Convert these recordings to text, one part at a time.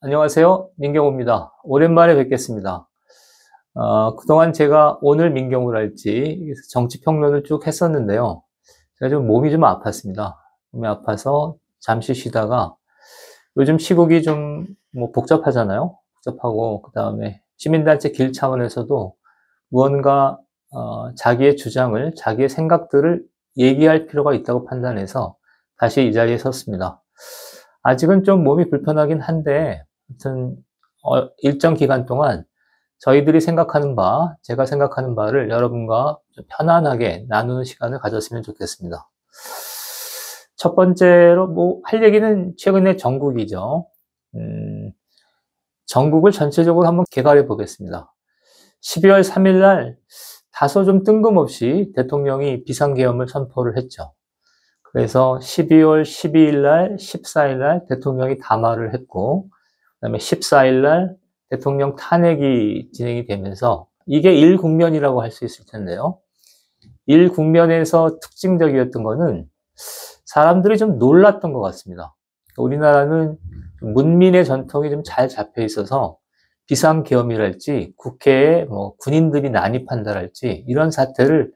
안녕하세요. 민경호입니다. 오랜만에 뵙겠습니다. 그동안 제가 오늘 민경호를 할지 정치평론을 쭉 했었는데요. 제가 좀 몸이 좀 아팠습니다. 몸이 아파서 잠시 쉬다가 요즘 시국이 좀 복잡하잖아요. 복잡하고 그 다음에 시민단체 길 차원에서도 무언가 자기의 주장을, 자기의 생각들을 얘기할 필요가 있다고 판단해서 다시 이 자리에 섰습니다. 아직은 좀 몸이 불편하긴 한데 아무튼 일정 기간 동안 저희들이 생각하는 바, 제가 생각하는 바를 여러분과 좀 편안하게 나누는 시간을 가졌으면 좋겠습니다. 첫 번째로 할 얘기는 최근에 전국이죠. 전국을 전체적으로 한번 개괄해 보겠습니다. 12월 3일 날 다소 좀 뜬금없이 대통령이 비상계엄을 선포를 했죠. 그래서 12월 12일 날, 14일 날 대통령이 담화를 했고, 그다음에 14일 날 대통령 탄핵이 진행이 되면서 이게 1국면이라고 할 수 있을 텐데요. 1국면에서 특징적이었던 거는 사람들이 좀 놀랐던 것 같습니다. 우리나라는 문민의 전통이 좀 잘 잡혀 있어서 비상계엄이랄지 국회에 군인들이 난입한다랄지 이런 사태를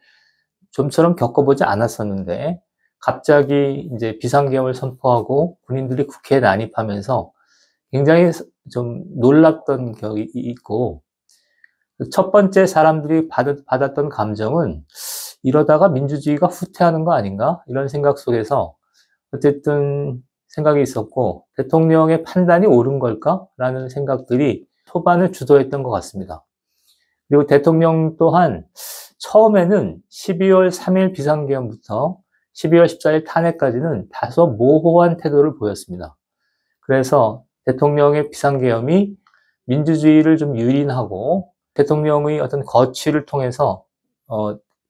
좀처럼 겪어보지 않았었는데 갑자기 이제 비상계엄을 선포하고 군인들이 국회에 난입하면서 굉장히 좀 놀랐던 기억이 있고, 첫 번째 사람들이 받았던 감정은 이러다가 민주주의가 후퇴하는 거 아닌가? 이런 생각 속에서 어쨌든 생각이 있었고, 대통령의 판단이 옳은 걸까? 라는 생각들이 초반을 주도했던 것 같습니다. 그리고 대통령 또한 처음에는 12월 3일 비상계엄부터 12월 14일 탄핵까지는 다소 모호한 태도를 보였습니다. 그래서 대통령의 비상계엄이 민주주의를 좀 유린하고 대통령의 어떤 거취를 통해서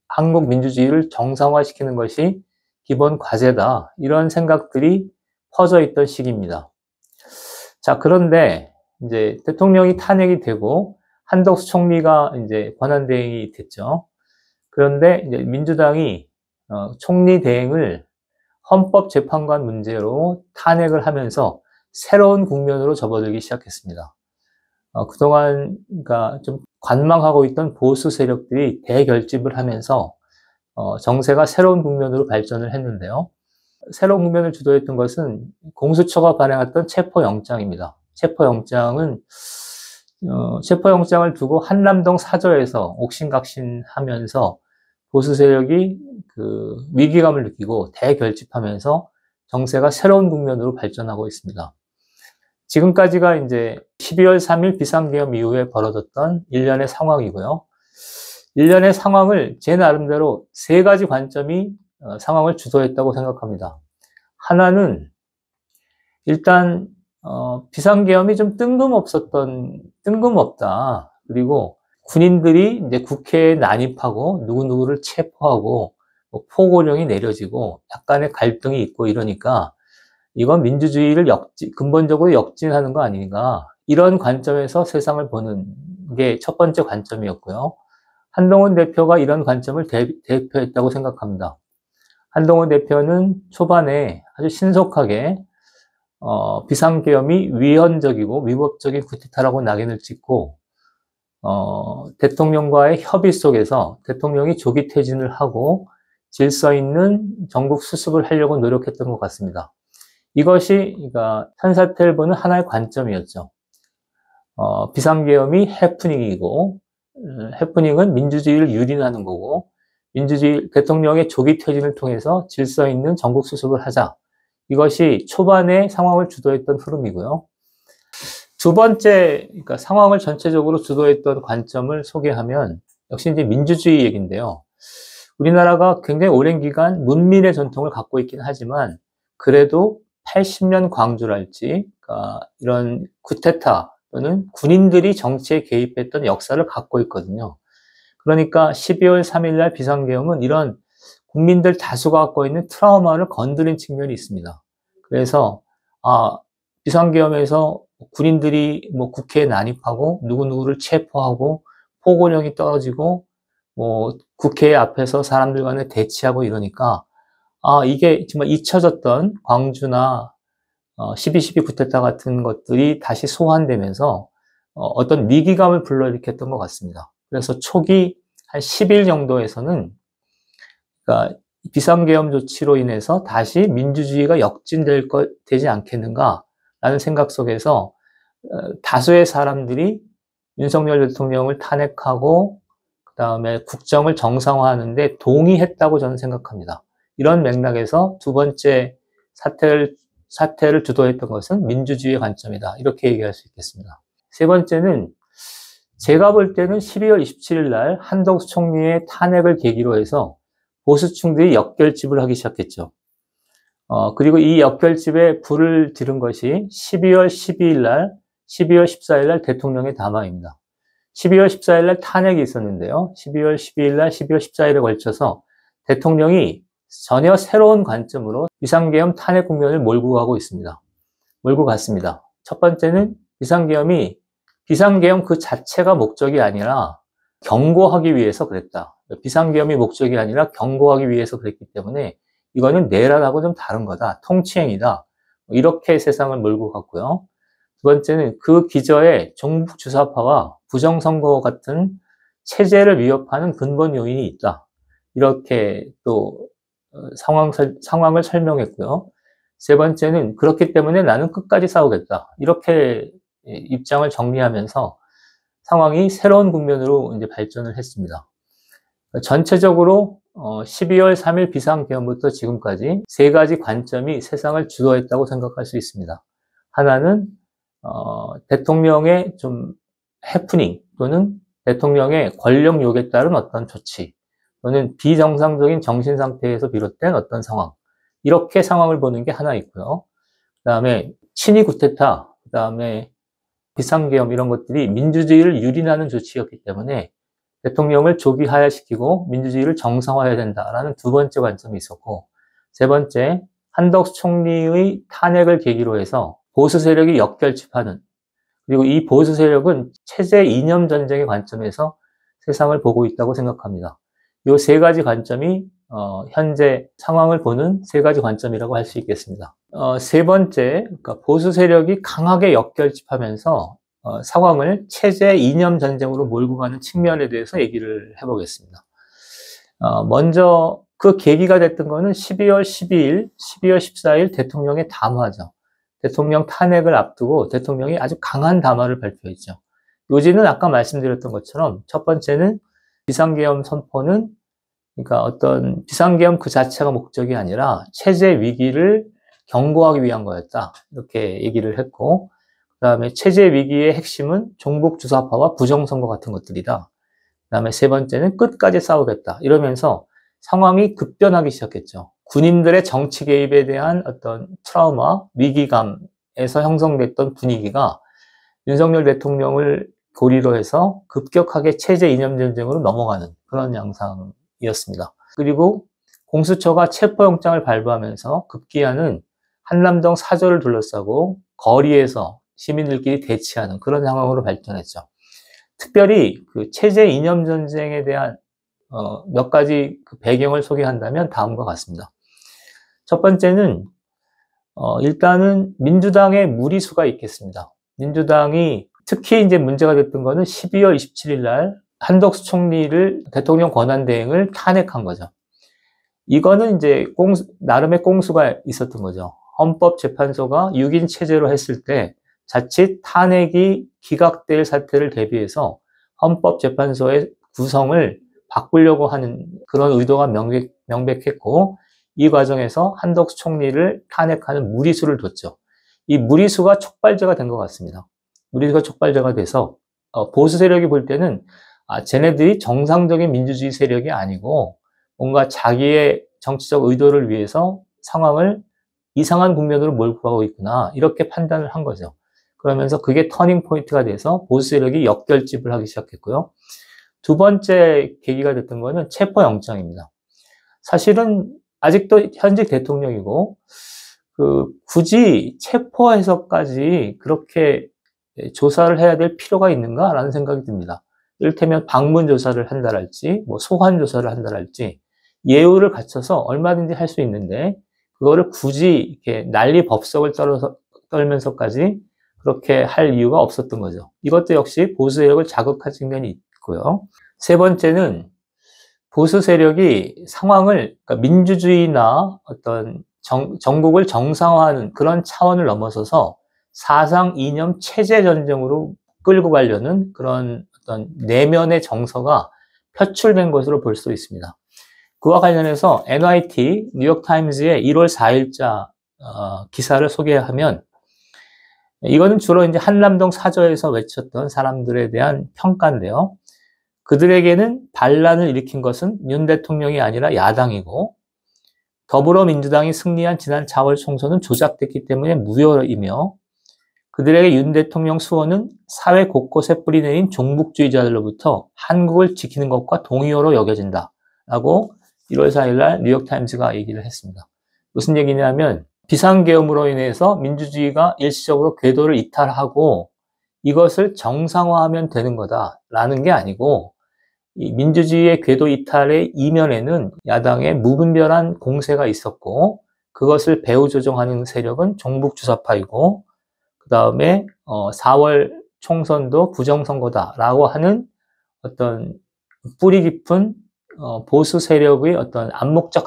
한국 민주주의를 정상화시키는 것이 기본 과제다. 이런 생각들이 퍼져 있던 시기입니다. 자, 그런데 이제 대통령이 탄핵이 되고 한덕수 총리가 이제 권한대행이 됐죠. 그런데 이제 민주당이 총리 대행을 헌법재판관 문제로 탄핵을 하면서 새로운 국면으로 접어들기 시작했습니다. 그동안 그러니까 좀 관망하고 있던 보수 세력들이 대결집을 하면서 정세가 새로운 국면으로 발전을 했는데요. 새로운 국면을 주도했던 것은 공수처가 발행했던 체포영장입니다. 체포영장을 두고 한남동 사저에서 옥신각신하면서 보수 세력이 그 위기감을 느끼고 대결집하면서 정세가 새로운 국면으로 발전하고 있습니다. 지금까지가 이제 12월 3일 비상계엄 이후에 벌어졌던 일련의 상황이고요. 일련의 상황을 제 나름대로 세 가지 관점이 상황을 주도했다고 생각합니다. 하나는 일단 비상계엄이 좀 뜬금없다. 그리고 군인들이 이제 국회에 난입하고 누구누구를 체포하고 포고령이 내려지고 약간의 갈등이 있고 이러니까 이건 민주주의를 근본적으로 역진하는 거 아닌가. 이런 관점에서 세상을 보는 게 첫 번째 관점이었고요. 한동훈 대표가 이런 관점을 대표했다고 생각합니다. 한동훈 대표는 초반에 아주 신속하게 비상계엄이 위헌적이고 위법적인 쿠데타라고 낙인을 찍고 대통령과의 협의 속에서 대통령이 조기 퇴진을 하고 질서 있는 전국 수습을 하려고 노력했던 것 같습니다. 이것이 그러니까 현사태를 보는 하나의 관점이었죠. 비상계엄이 해프닝이고 해프닝은 민주주의를 유린하는 거고 대통령의 조기 퇴진을 통해서 질서 있는 전국 수습을 하자. 이것이 초반에 상황을 주도했던 흐름이고요. 두 번째, 그러니까 상황을 전체적으로 주도했던 관점을 소개하면 역시 이제 민주주의 얘기인데요. 우리나라가 굉장히 오랜 기간 문민의 전통을 갖고 있긴 하지만 그래도 80년 광주랄지 그러니까 이런 쿠데타 또는 군인들이 정치에 개입했던 역사를 갖고 있거든요. 그러니까 12월 3일 날 비상계엄은 이런 국민들 다수가 갖고 있는 트라우마를 건드린 측면이 있습니다. 그래서 비상계엄에서 군인들이 국회에 난입하고 누구누구를 체포하고 포고령이 떨어지고 국회 앞에서 사람들 간에 대치하고 이러니까 이게 정말 잊혀졌던 광주나 12.12 쿠데타 같은 것들이 다시 소환되면서 어떤 위기감을 불러일으켰던 것 같습니다. 그래서 초기 한 10일 정도에서는 그러니까 비상계엄 조치로 인해서 다시 민주주의가 되지 않겠는가라는 생각 속에서 다수의 사람들이 윤석열 대통령을 탄핵하고 그 다음에 국정을 정상화하는데 동의했다고 저는 생각합니다. 이런 맥락에서 두 번째 사태를 주도했던 것은 민주주의의 관점이다. 이렇게 얘기할 수 있겠습니다. 세 번째는 제가 볼 때는 12월 27일 날 한덕수 총리의 탄핵을 계기로 해서 보수층들이 역결집을 하기 시작했죠. 그리고 이 역결집에 불을 지른 것이 12월 12일 날, 12월 14일 날 대통령의 담화입니다. 12월 14일 날 탄핵이 있었는데요. 12월 12일 날, 12월 14일에 걸쳐서 대통령이 전혀 새로운 관점으로 비상계엄 탄핵 국면을 몰고 가고 있습니다. 몰고 갔습니다. 첫 번째는 비상계엄 그 자체가 목적이 아니라 경고하기 위해서 그랬다. 비상계엄이 목적이 아니라 경고하기 위해서 그랬기 때문에 이거는 내란하고 좀 다른 거다. 통치행위다. 이렇게 세상을 몰고 갔고요. 두 번째는 그 기저에 종북 주사파와 부정선거 같은 체제를 위협하는 근본 요인이 있다. 이렇게 또 상황을 설명했고요. 세 번째는 그렇기 때문에 나는 끝까지 싸우겠다. 이렇게 입장을 정리하면서 상황이 새로운 국면으로 이제 발전을 했습니다. 전체적으로 12월 3일 비상계엄부터 지금까지 세 가지 관점이 세상을 주도했다고 생각할 수 있습니다. 하나는 대통령의 좀 해프닝 또는 대통령의 권력욕에 따른 어떤 조치 또는 비정상적인 정신 상태에서 비롯된 어떤 상황, 이렇게 상황을 보는 게 하나 있고요. 그 다음에 친위 쿠데타, 그 다음에 비상계엄 이런 것들이 민주주의를 유린하는 조치였기 때문에 대통령을 조기 하야시키고 민주주의를 정상화해야 된다라는 두 번째 관점이 있었고, 세 번째, 한덕수 총리의 탄핵을 계기로 해서 보수 세력이 역결집하는, 그리고 이 보수 세력은 체제 이념 전쟁의 관점에서 세상을 보고 있다고 생각합니다. 이 세 가지 관점이 현재 상황을 보는 세 가지 관점이라고 할 수 있겠습니다. 세 번째, 그러니까 보수 세력이 강하게 역결집하면서 상황을 체제 이념 전쟁으로 몰고 가는 측면에 대해서 얘기를 해보겠습니다. 먼저 그 계기가 됐던 거는 12월 12일, 12월 14일 대통령의 담화죠. 대통령 탄핵을 앞두고 대통령이 아주 강한 담화를 발표했죠. 요지는 아까 말씀드렸던 것처럼 첫 번째는 비상계엄 선포는 그러니까 어떤 비상계엄 그 자체가 목적이 아니라 체제 위기를 경고하기 위한 거였다. 이렇게 얘기를 했고, 그 다음에 체제 위기의 핵심은 종북 주사파와 부정선거 같은 것들이다. 그 다음에 세 번째는 끝까지 싸우겠다. 이러면서 상황이 급변하기 시작했죠. 군인들의 정치 개입에 대한 어떤 트라우마, 위기감에서 형성됐던 분위기가 윤석열 대통령을 고리로 해서 급격하게 체제 이념 전쟁으로 넘어가는 그런 양상이었습니다. 그리고 공수처가 체포영장을 발부하면서 급기야는 한남동 사저를 둘러싸고 거리에서 시민들끼리 대치하는 그런 상황으로 발전했죠. 특별히 그 체제 이념 전쟁에 대한 몇 가지 그 배경을 소개한다면 다음과 같습니다. 첫 번째는 일단은 민주당의 무리수가 있겠습니다. 민주당이 특히 이제 문제가 됐던 거는 12월 27일 날 한덕수 총리를 대통령 권한대행을 탄핵한 거죠. 이거는 이제 나름의 꽁수가 있었던 거죠. 헌법재판소가 6인 체제로 했을 때 자칫 탄핵이 기각될 사태를 대비해서 헌법재판소의 구성을 바꾸려고 하는 그런 의도가 명백했고, 이 과정에서 한덕수 총리를 탄핵하는 무리수를 뒀죠. 이 무리수가 촉발제가 된 것 같습니다. 무리수가 촉발제가 돼서 보수 세력이 볼 때는 쟤네들이 정상적인 민주주의 세력이 아니고 뭔가 자기의 정치적 의도를 위해서 상황을 이상한 국면으로 몰고 가고 있구나, 이렇게 판단을 한 거죠. 그러면서 그게 터닝 포인트가 돼서 보수 세력이 역결집을 하기 시작했고요. 두 번째 계기가 됐던 거는 체포영장입니다. 사실은 아직도 현직 대통령이고 굳이 체포해서까지 그렇게 조사를 해야 될 필요가 있는가라는 생각이 듭니다. 이를테면 방문 조사를 한다랄지 소환 조사를 한다랄지 예우를 갖춰서 얼마든지 할 수 있는데, 그거를 굳이 이렇게 난리 법석을 떨면서까지 그렇게 할 이유가 없었던 거죠. 이것도 역시 보수 세력을 자극한 측면이 있고요. 세 번째는 보수 세력이 상황을, 그러니까 민주주의나 어떤 정국을 정상화하는 그런 차원을 넘어서서 사상 이념 체제 전쟁으로 끌고 가려는 그런 어떤 내면의 정서가 표출된 것으로 볼 수 있습니다. 그와 관련해서 NYT 뉴욕타임즈의 1월 4일자 기사를 소개하면, 이거는 주로 이제 한남동 사저에서 외쳤던 사람들에 대한 평가인데요. 그들에게는 반란을 일으킨 것은 윤 대통령이 아니라 야당이고, 더불어민주당이 승리한 지난 4월 총선은 조작됐기 때문에 무효이며, 그들에게 윤 대통령 수호는 사회 곳곳에 뿌리내린 종북주의자들로부터 한국을 지키는 것과 동의어로 여겨진다 라고 1월 4일날 뉴욕타임즈가 얘기를 했습니다. 무슨 얘기냐면, 비상계엄으로 인해서 민주주의가 일시적으로 궤도를 이탈하고 이것을 정상화하면 되는 거다라는 게 아니고, 이 민주주의의 궤도 이탈의 이면에는 야당의 무분별한 공세가 있었고, 그것을 배후 조종하는 세력은 종북주사파이고, 그 다음에 4월 총선도 부정선거다라고 하는 어떤 뿌리 깊은 보수 세력의 어떤 암묵적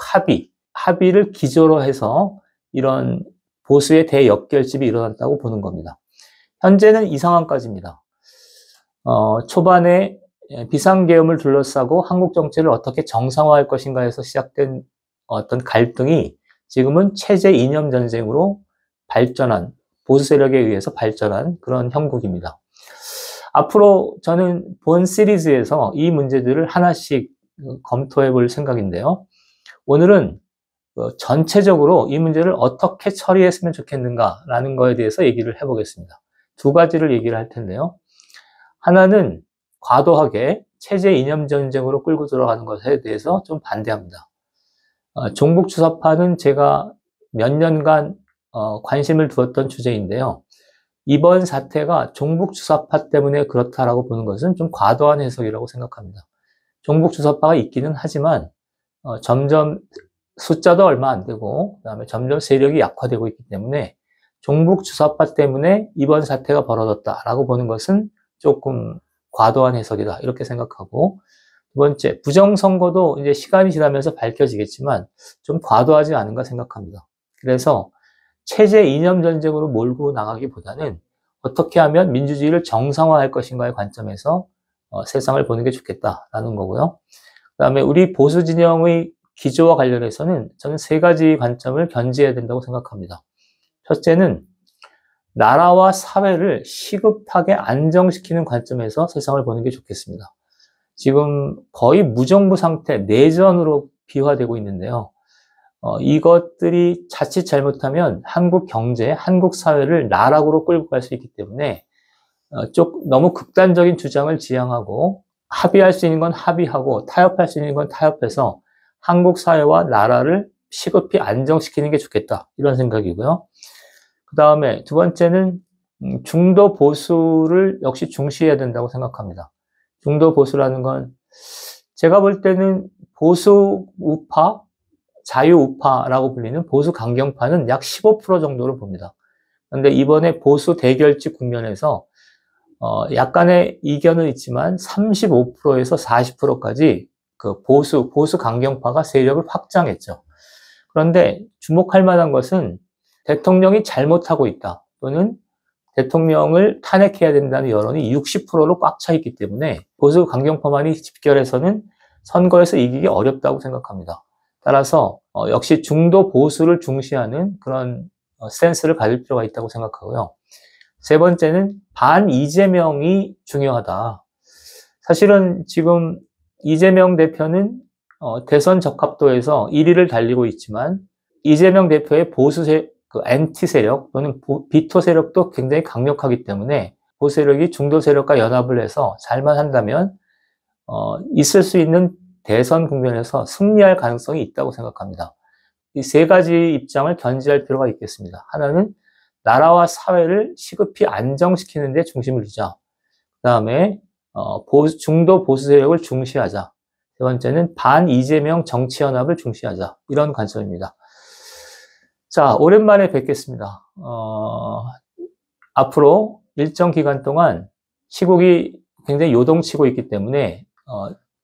합의를 기조로 해서 이런 보수의 대역결집이 일어났다고 보는 겁니다. 현재는 이 상황까지입니다. 초반에 비상계엄을 둘러싸고 한국 정치를 어떻게 정상화할 것인가에서 시작된 어떤 갈등이 지금은 체제 이념 전쟁으로 발전한, 보수 세력에 의해서 발전한 그런 형국입니다. 앞으로 저는 본 시리즈에서 이 문제들을 하나씩 검토해 볼 생각인데요. 오늘은 전체적으로 이 문제를 어떻게 처리했으면 좋겠는가라는 거에 대해서 얘기를 해보겠습니다. 두 가지를 얘기를 할 텐데요. 하나는 과도하게 체제 이념 전쟁으로 끌고 들어가는 것에 대해서 좀 반대합니다. 종북주사파는 제가 몇 년간 관심을 두었던 주제인데요. 이번 사태가 종북주사파 때문에 그렇다라고 보는 것은 좀 과도한 해석이라고 생각합니다. 종북주사파가 있기는 하지만 점점 숫자도 얼마 안 되고, 그다음에 점점 세력이 약화되고 있기 때문에 종북주사파 때문에 이번 사태가 벌어졌다라고 보는 것은 조금 과도한 해석이다 이렇게 생각하고, 두 번째, 부정선거도 이제 시간이 지나면서 밝혀지겠지만 좀 과도하지 않은가 생각합니다. 그래서 체제 이념 전쟁으로 몰고 나가기보다는 어떻게 하면 민주주의를 정상화할 것인가의 관점에서 세상을 보는 게 좋겠다라는 거고요. 그 다음에 우리 보수 진영의 기조와 관련해서는 저는 세 가지 관점을 견지해야 된다고 생각합니다. 첫째는 나라와 사회를 시급하게 안정시키는 관점에서 세상을 보는 게 좋겠습니다. 지금 거의 무정부 상태, 내전으로 비화되고 있는데요. 이것들이 자칫 잘못하면 한국 경제, 한국 사회를 나락으로 끌고 갈 수 있기 때문에 너무 극단적인 주장을 지향하고, 합의할 수 있는 건 합의하고 타협할 수 있는 건 타협해서 한국 사회와 나라를 시급히 안정시키는 게 좋겠다 이런 생각이고요. 그 다음에 두 번째는 중도 보수를 역시 중시해야 된다고 생각합니다. 중도 보수라는 건 제가 볼 때는 보수 우파, 자유 우파라고 불리는 보수 강경파는 약 15% 정도로 봅니다. 그런데 이번에 보수 대결집 국면에서 약간의 이견은 있지만 35%에서 40%까지 그 보수 강경파가 세력을 확장했죠. 그런데 주목할 만한 것은 대통령이 잘못하고 있다, 또는 대통령을 탄핵해야 된다는 여론이 60%로 꽉 차 있기 때문에 보수 강경파만이 집결해서는 선거에서 이기기 어렵다고 생각합니다. 따라서 역시 중도 보수를 중시하는 그런 스탠스를 가질 필요가 있다고 생각하고요. 세 번째는 반 이재명이 중요하다. 사실은 지금 이재명 대표는 대선 적합도에서 1위를 달리고 있지만 이재명 대표의 엔티 세력 또는 비토 세력도 굉장히 강력하기 때문에 보수 세력이 중도 세력과 연합을 해서 잘만 한다면 있을 수 있는 대선 국면에서 승리할 가능성이 있다고 생각합니다. 이 세 가지 입장을 견지할 필요가 있겠습니다. 하나는 나라와 사회를 시급히 안정시키는 데 중심을 두자. 그 다음에 중도 보수 세력을 중시하자. 세 번째는 반 이재명 정치연합을 중시하자. 이런 관점입니다. 자, 오랜만에 뵙겠습니다. 앞으로 일정 기간 동안 시국이 굉장히 요동치고 있기 때문에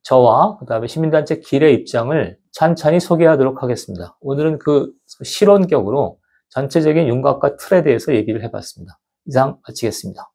저와 그다음에 시민단체 길의 입장을 찬찬히 소개하도록 하겠습니다. 오늘은 그 실론격으로 전체적인 윤곽과 틀에 대해서 얘기를 해봤습니다. 이상 마치겠습니다.